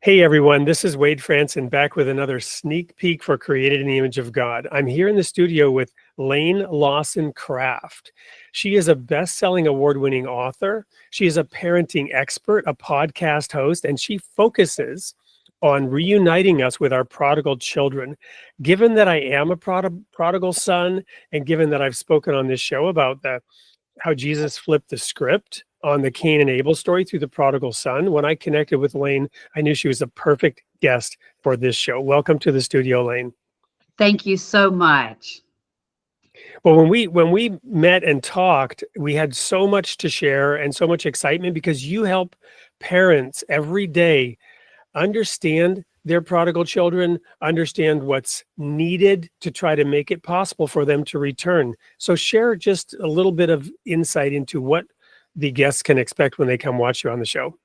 Hey everyone, this is Wade Franson back with another sneak peek for Created in the Image of God. I'm here in the studio with Laine Lawson Craft. She is a best-selling award-winning author. She is a parenting expert, a podcast host, and she focuses on reuniting us with our prodigal children. Given that I am a prodigal son, and given that I've spoken on this show about how Jesus flipped the script on the Cain and Abel story through the prodigal son, when I connected with Laine, I knew she was a perfect guest for this show. Welcome to the studio, Laine. Thank you so much. Well, when we met and talked, we had so much to share and so much excitement because you help parents every day understand their prodigal children, understand what's needed to try to make it possible for them to return. So share just a little bit of insight into what the guests can expect when they come watch you on the show.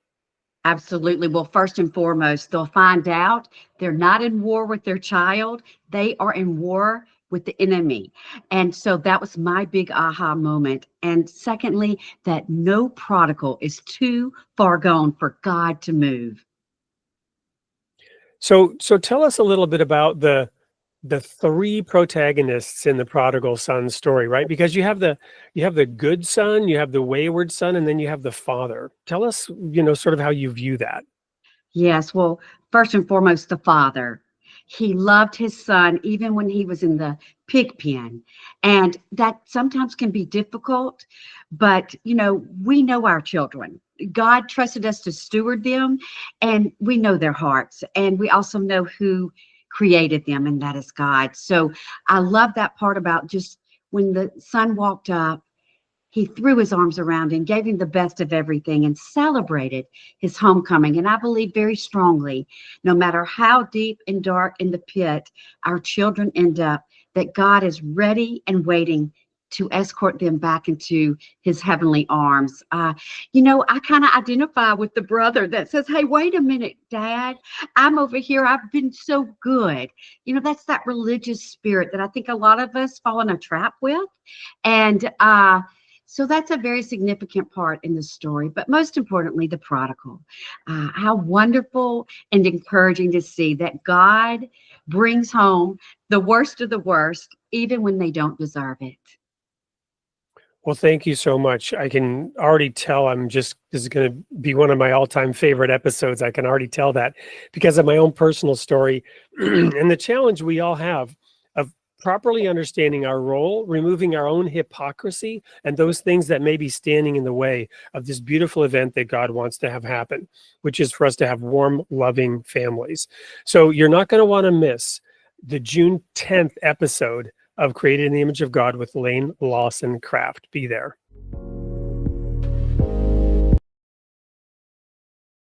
Absolutely. Well, first and foremost, they'll find out they're not in war with their child. They are in war with the enemy. And so that was my big aha moment. And secondly, that no prodigal is too far gone for God to move. So tell us a little bit about the three protagonists in the prodigal son story, right? Because you have the good son, you have the wayward son, and then you have the father. Tell us, sort of how you view that. Yes. Well, first and foremost, the father. He loved his son even when he was in the pig pen. And that sometimes can be difficult, but we know our children. God trusted us to steward them, and we know their hearts. And we also know who created them, and that is God. So I love that part about just when the son walked up, he threw his arms around him, gave him the best of everything, and celebrated his homecoming. And I believe very strongly, no matter how deep and dark in the pit our children end up, that God is ready and waiting to escort them back into his heavenly arms. I kind of identify with the brother that says, hey, wait a minute, Dad, I'm over here. I've been so good. That's that religious spirit that I think a lot of us fall in a trap with. And so that's a very significant part in the story, but most importantly, the prodigal. How wonderful and encouraging to see that God brings home the worst of the worst, even when they don't deserve it. Well, thank you so much. I can already tell this is going to be one of my all-time favorite episodes. I can already tell that because of my own personal story and the challenge we all have of properly understanding our role, removing our own hypocrisy and those things that may be standing in the way of this beautiful event that God wants to have happen, which is for us to have warm, loving families. So you're not going to want to miss the June 10th episode of Created in the Image of God with Laine Lawson Craft. Be there.